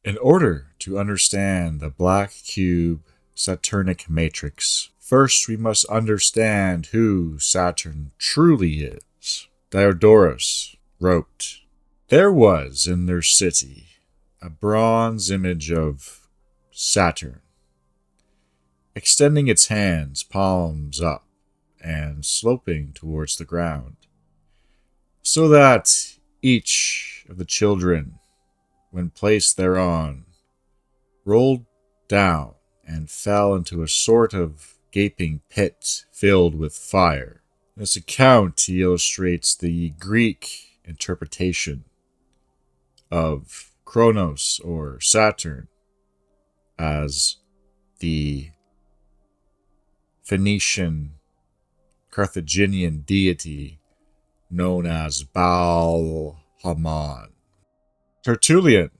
In order to understand the black cube Saturnic matrix, first we must understand who Saturn truly is. Diodorus wrote, "There was in their city a bronze image of Saturn, extending its hands, palms up, and sloping towards the ground, so that each of the children, when placed thereon, rolled down and fell into a sort of gaping pit filled with fire." In this account, he illustrates the Greek interpretation of Kronos or Saturn as the Phoenician Carthaginian deity known as Baal Hammon. Tertullian,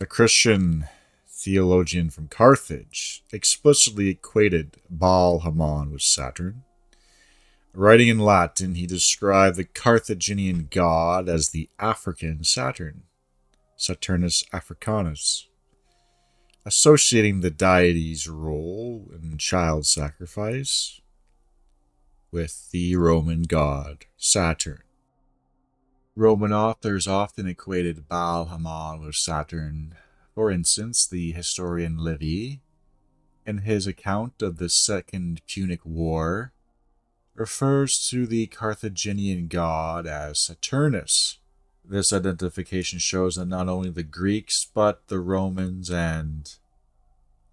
a Christian theologian from Carthage, explicitly equated Baal Hammon with Saturn. Writing in Latin, he described the Carthaginian god as the African Saturn, Saturnus Africanus, associating the deity's role in child sacrifice with the Roman god Saturn. Roman authors often equated Baal Hammon with Saturn. For instance, the historian Livy, in his account of the Second Punic War, refers to the Carthaginian god as Saturnus. This identification shows that not only the Greeks, but the Romans and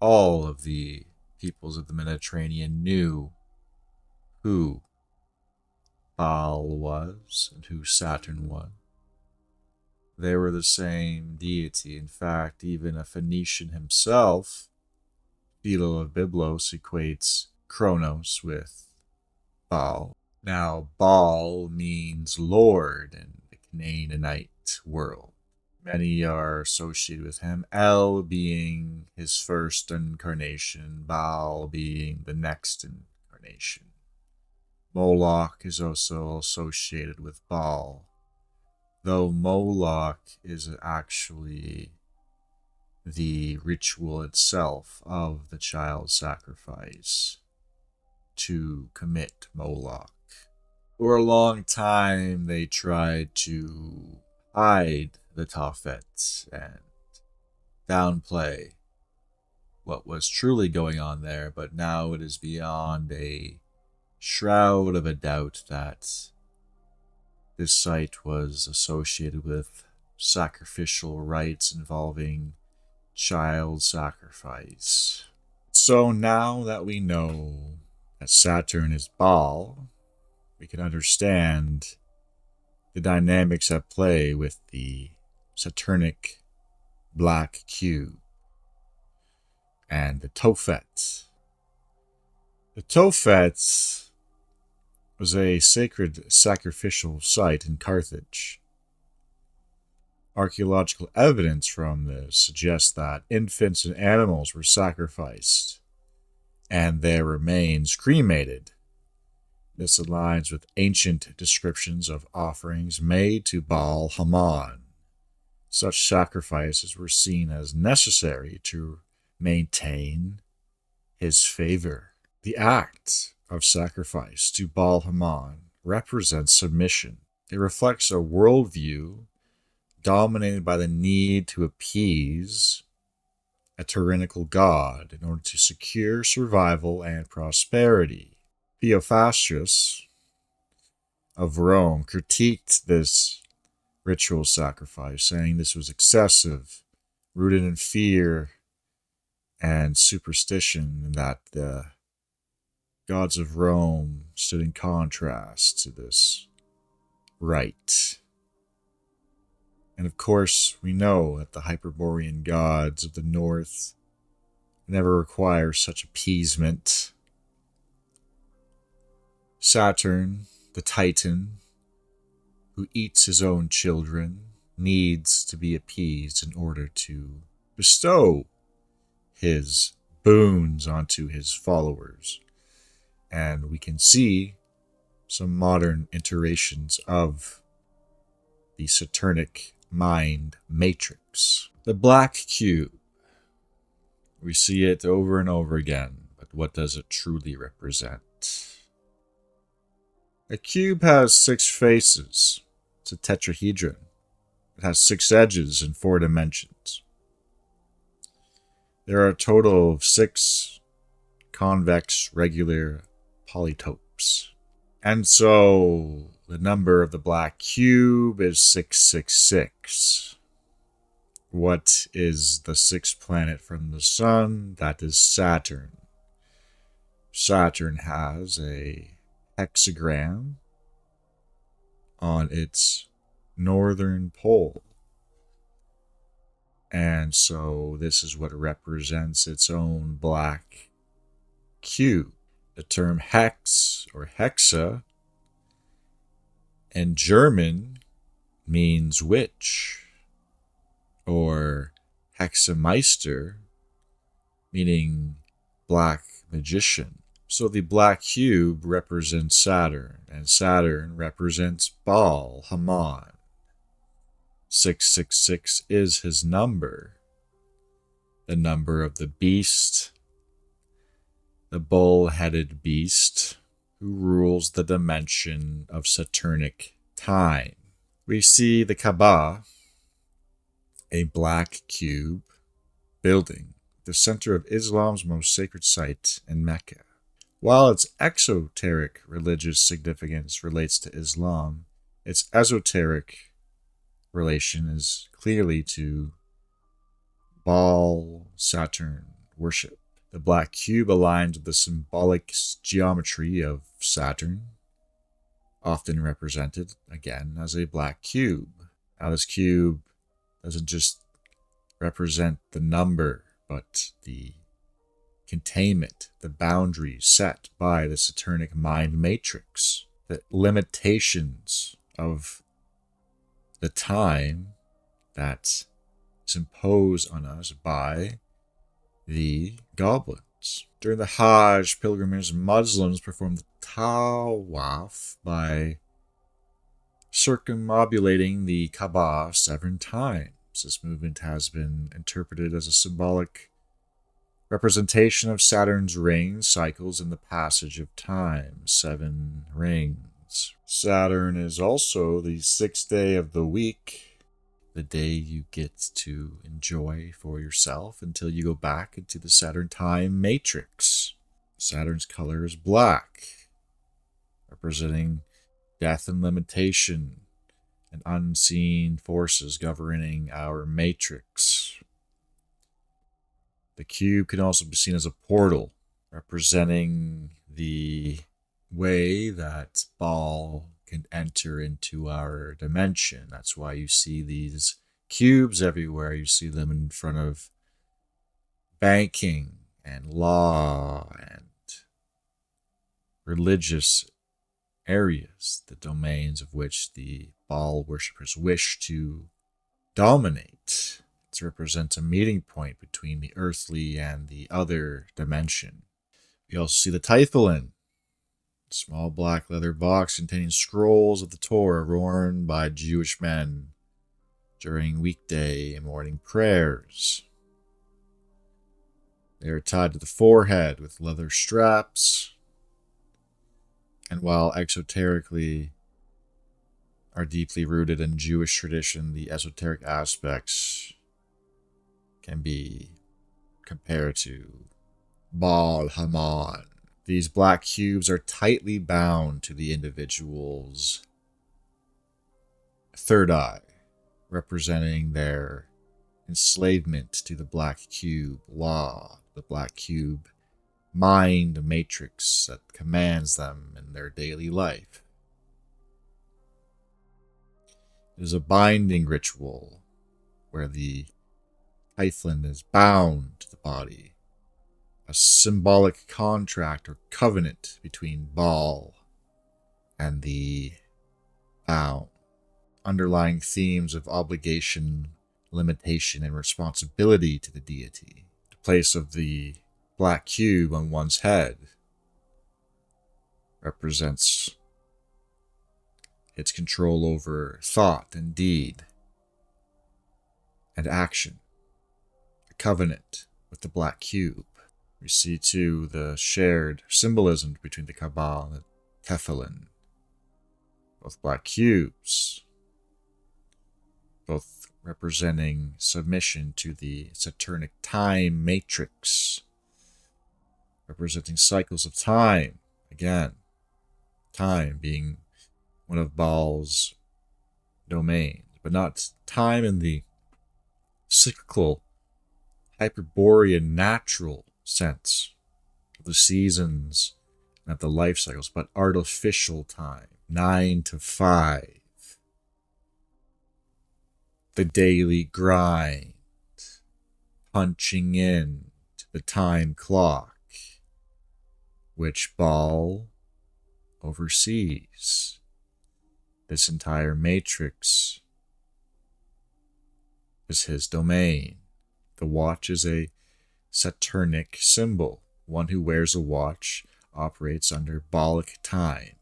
all of the peoples of the Mediterranean knew who Baal was and who Saturn was. They were the same deity. In fact, even a Phoenician himself, Philo of Byblos, equates Kronos with Baal. Now, Baal means Lord in the Canaanite world. Many are associated with him, El being his first incarnation, Baal being the next incarnation. Moloch is also associated with Baal, though Moloch is actually the ritual itself of the child sacrifice to commit Moloch. For a long time, they tried to hide the Tophet and downplay what was truly going on there, but now it is beyond a shroud of a doubt that this site was associated with sacrificial rites involving child sacrifice. So now that we know that Saturn is Baal, we can understand the dynamics at play with the Saturnic black cube and the Tophet. The Tophet was a sacred sacrificial site in Carthage. Archaeological evidence from this suggests that infants and animals were sacrificed and their remains cremated. This aligns with ancient descriptions of offerings made to Baal Hammon. Such sacrifices were seen as necessary to maintain his favor. The act of sacrifice to Baal Hammon represents submission. It reflects a worldview dominated by the need to appease a tyrannical god in order to secure survival and prosperity. Theophrastus of Rome critiqued this ritual sacrifice, saying this was excessive, rooted in fear and superstition, and that the gods of Rome stood in contrast to this rite. And of course, we know that the Hyperborean gods of the north never require such appeasement. Saturn, the Titan, who eats his own children, needs to be appeased in order to bestow his boons onto his followers. And we can see some modern iterations of the Saturnic mind matrix. The black cube. We see it over and over again, but what does it truly represent? A cube has 6 faces. It's a tetrahedron. It has 6 edges in 4 dimensions. There are a total of 6 convex regular polytopes. And so the number of the black cube is 666. What is the 6th planet from the sun? That is Saturn. Saturn has a hexagram on its northern pole. And so this is what represents its own black cube. The term hex or hexa in German means witch, or hexameister, meaning black magician. So the black cube represents Saturn, and Saturn represents Baal, Hammon. 666 is his number, the number of the beast, the bull-headed beast who rules the dimension of Saturnic time. We see the Kaaba, a black cube building, the center of Islam's most sacred site in Mecca. While its exoteric religious significance relates to Islam, its esoteric relation is clearly to Baal, Saturn worship. The black cube aligns with the symbolic geometry of Saturn, often represented, again, as a black cube. Now, this cube doesn't just represent the number, but the containment, the boundaries set by the Saturnic mind matrix, the limitations of the time that is imposed on us by the goblins. During the Hajj pilgrimage, Muslims perform the tawaf by circumambulating the Kaaba 7 times. This movement has been interpreted as a symbolic representation of Saturn's ring cycles in the passage of time, 7 rings. Saturn is also the 6th day of the week, the day you get to enjoy for yourself until you go back into the Saturn time matrix. Saturn's color is black, representing death and limitation and unseen forces governing our matrix. The cube can also be seen as a portal, representing the way that Baal can enter into our dimension. That's why you see these cubes everywhere. You see them in front of banking and law and religious areas, the domains of which the Baal worshippers wish to dominate. It represents a meeting point between the earthly and the other dimension. We also see the Typhoon, a small black leather box containing scrolls of the Torah worn by Jewish men during weekday and morning prayers. They are tied to the forehead with leather straps, and while exoterically are deeply rooted in Jewish tradition, the esoteric aspects can be compared to Baal Hammon. These black cubes are tightly bound to the individual's third eye, representing their enslavement to the black cube law, the black cube mind matrix that commands them in their daily life. It is a binding ritual where the Typhon is bound to the body, a symbolic contract or covenant between Baal and the bound. Underlying themes of obligation, limitation, and responsibility to the deity. The place of the black cube on one's head represents its control over thought and deed and action. a covenant with the black cube. We see too the shared symbolism between the Cabal and the Tefillin. Both black cubes, both representing submission to the Saturnic time matrix, representing cycles of time. Again, time being one of Baal's domains, but not time in the cyclical, Hyperborean, natural sense of the seasons and of the life cycles, but artificial time, 9 to 5, the daily grind, punching in to the time clock, which Baal oversees. This entire matrix is his domain. The watch is a Saturnic symbol. One who wears a watch operates under Baalic time.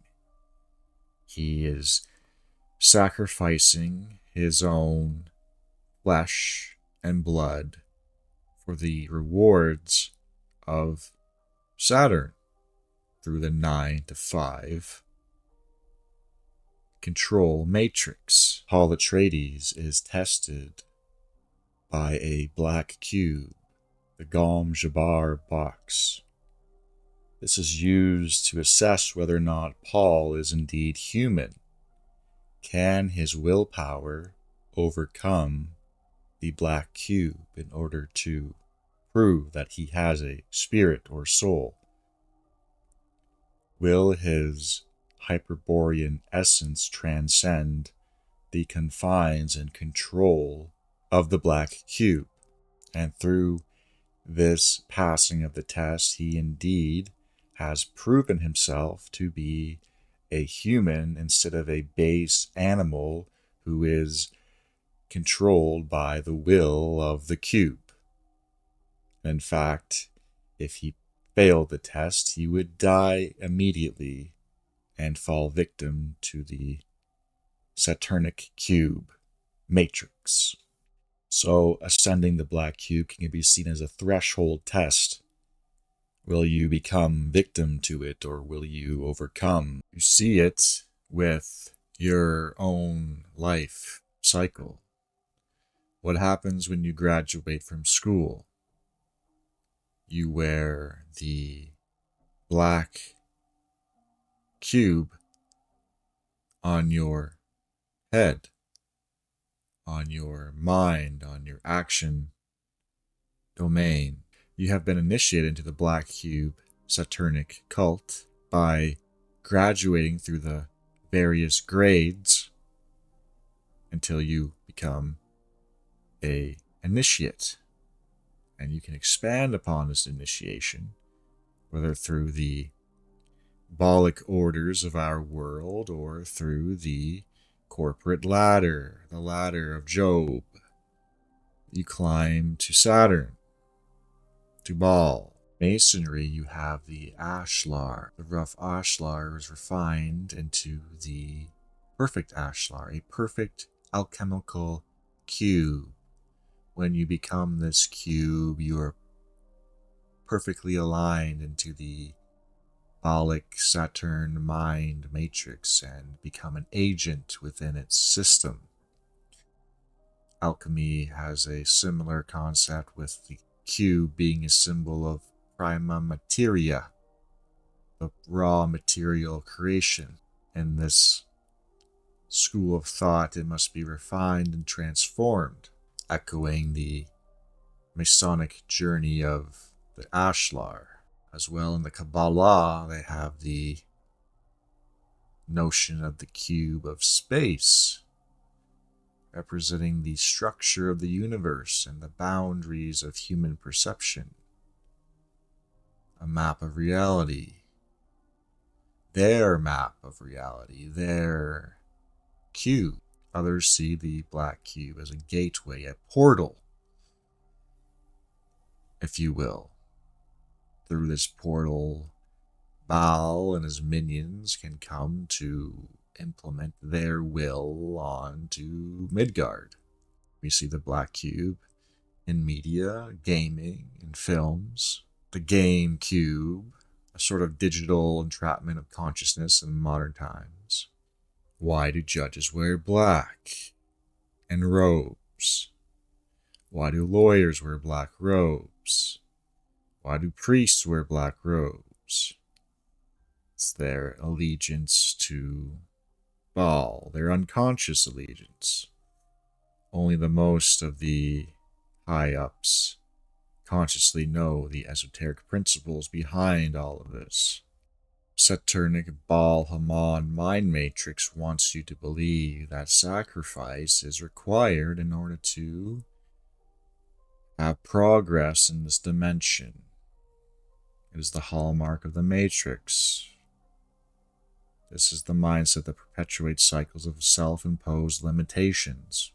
He is sacrificing his own flesh and blood for the rewards of Saturn through the 9 to 5 control matrix. Paul Atreides is tested by a black cube, the Gom Jabbar box. This is used to assess whether or not Paul is indeed human. Can his willpower overcome the black cube in order to prove that he has a spirit or soul? Will his Hyperborean essence transcend the confines and control of the black cube? And through this passing of the test, he indeed has proven himself to be a human instead of a base animal who is controlled by the will of the cube. In fact, if he failed the test, he would die immediately and fall victim to the Saturnic cube matrix. So ascending the black cube can be seen as a threshold test. Will you become victim to it, or will you overcome? You see it with your own life cycle. What happens when you graduate from school? You wear the black cube on your head, on your mind, on your action domain. You have been initiated into the black cube Saturnic cult by graduating through the various grades until you become an initiate. And you can expand upon this initiation, whether through the Baalic orders of our world or through the corporate ladder, the ladder of Job. You climb to Saturn, to Baal. Masonry, you have the ashlar. The rough ashlar is refined into the perfect ashlar, a perfect alchemical cube. When you become this cube, you are perfectly aligned into the Baalic Saturn mind matrix and become an agent within its system. Alchemy has a similar concept, with the cube being a symbol of prima materia, the raw material creation. In this school of thought, it must be refined and transformed, echoing the Masonic journey of the Ashlar. As well, in the Kabbalah, they have the notion of the cube of space, representing the structure of the universe and the boundaries of human perception. A map of reality. Their map of reality, their cube. Others see the black cube as a gateway, a portal, if you will. Through this portal, Baal and his minions can come to implement their will onto Midgard. We see the black cube in media, gaming, in films, the game cube, a sort of digital entrapment of consciousness in modern times. Why do judges wear black and robes? Why do lawyers wear black robes? Why do priests wear black robes? It's their allegiance to Baal, their unconscious allegiance. Only the most of the high-ups consciously know the esoteric principles behind all of this. Saturnic Baal Hammon mind matrix wants you to believe that sacrifice is required in order to have progress in this dimension. It is the hallmark of the matrix. This is the mindset that perpetuates cycles of self-imposed limitations.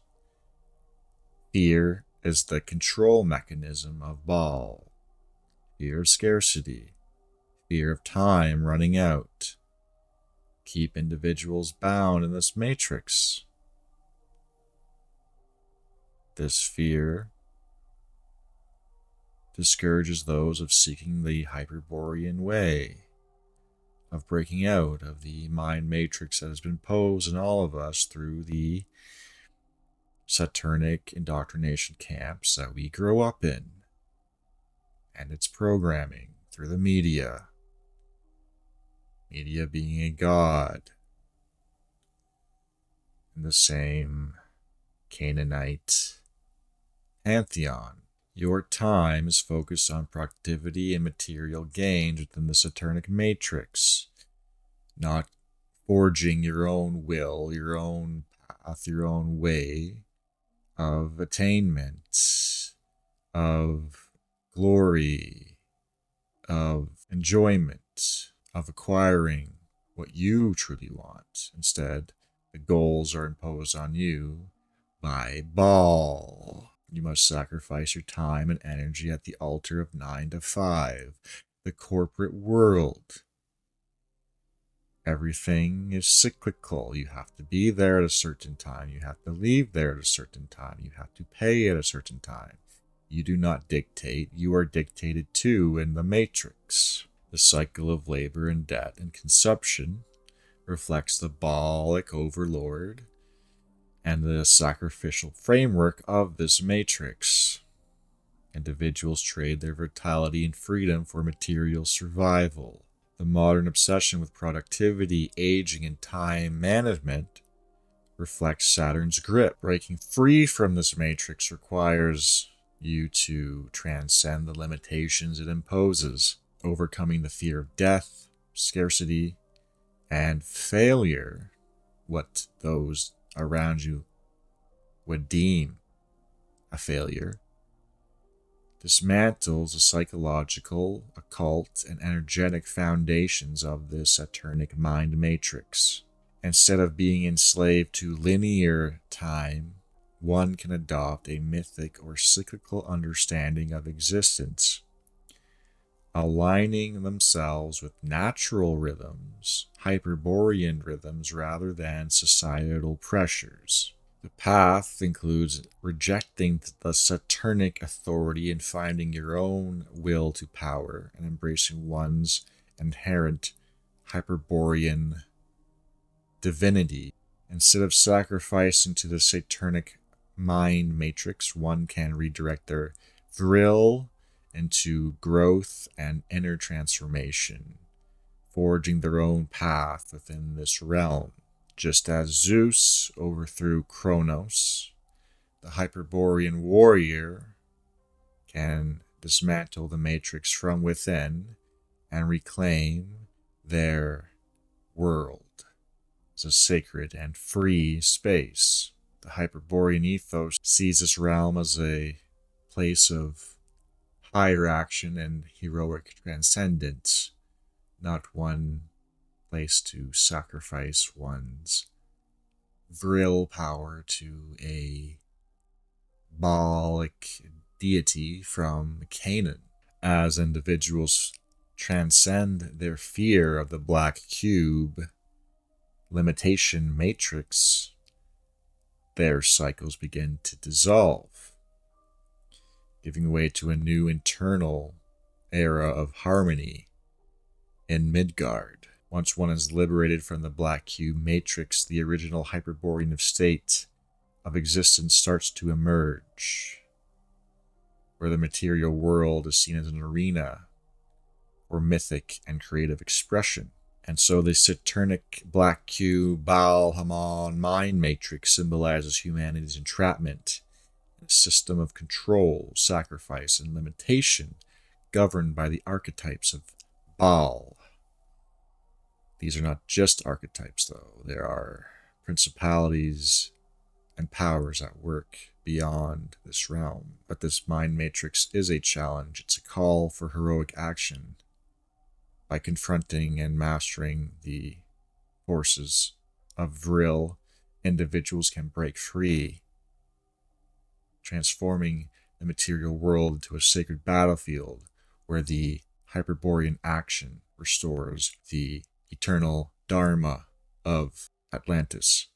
Fear is the control mechanism of Baal. Fear of scarcity. Fear of time running out. Keep individuals bound in this matrix. This fear discourages those of seeking the Hyperborean way, of breaking out of the mind matrix that has been posed in all of us through the Saturnic indoctrination camps that we grow up in, and its programming through the media. Media being a god in the same Canaanite pantheon. Your time is focused on productivity and material gains within the Saturnic matrix, not forging your own will, your own path, your own way of attainment, of glory, of enjoyment, of acquiring what you truly want. Instead, the goals are imposed on you by Baal. You must sacrifice your time and energy at the altar of 9 to 5, the corporate world. Everything is cyclical. You have to be there at a certain time. You have to leave there at a certain time. You have to pay at a certain time. You do not dictate. You are dictated to in the matrix. The cycle of labor and debt and consumption reflects the Baalic overlord and the sacrificial framework of this matrix. Individuals trade their vitality and freedom for material survival. The modern obsession with productivity, aging, and time management reflects Saturn's grip. Breaking free from this matrix requires you to transcend the limitations it imposes, overcoming the fear of death, scarcity, and failure, what those around you would deem a failure. Dismantles the psychological, occult, and energetic foundations of this Saturnic mind matrix. Instead of being enslaved to linear time, one can adopt a mythic or cyclical understanding of existence, aligning themselves with natural rhythms, Hyperborean rhythms, rather than societal pressures. The path includes rejecting the Saturnic authority and finding your own will to power and embracing one's inherent Hyperborean divinity. Instead of sacrificing to the Saturnic mind matrix, one can redirect their vril into growth and inner transformation, forging their own path within this realm. Just as Zeus overthrew Kronos, the Hyperborean warrior can dismantle the matrix from within and reclaim their world as a sacred and free space. The Hyperborean ethos sees this realm as a place of higher action and heroic transcendence, not one place to sacrifice one's vril power to a Baalic deity from Canaan. As individuals transcend their fear of the black cube limitation matrix, their cycles begin to dissolve. giving way to a new internal era of harmony in Midgard. Once one is liberated from the black cube matrix, the original Hyperborean state of existence starts to emerge, where the material world is seen as an arena for mythic and creative expression. And so the Saturnic black cube Baal Hammon mind matrix symbolizes humanity's entrapment in a system of control, sacrifice, and limitation governed by the archetypes of Baal. These are not just archetypes, though. There are principalities and powers at work beyond this realm. But this mind matrix is a challenge. It's a call for heroic action. By confronting and mastering the forces of Vril, individuals can break free, transforming the material world into a sacred battlefield where the Hyperborean action restores the eternal Dharma of Atlantis.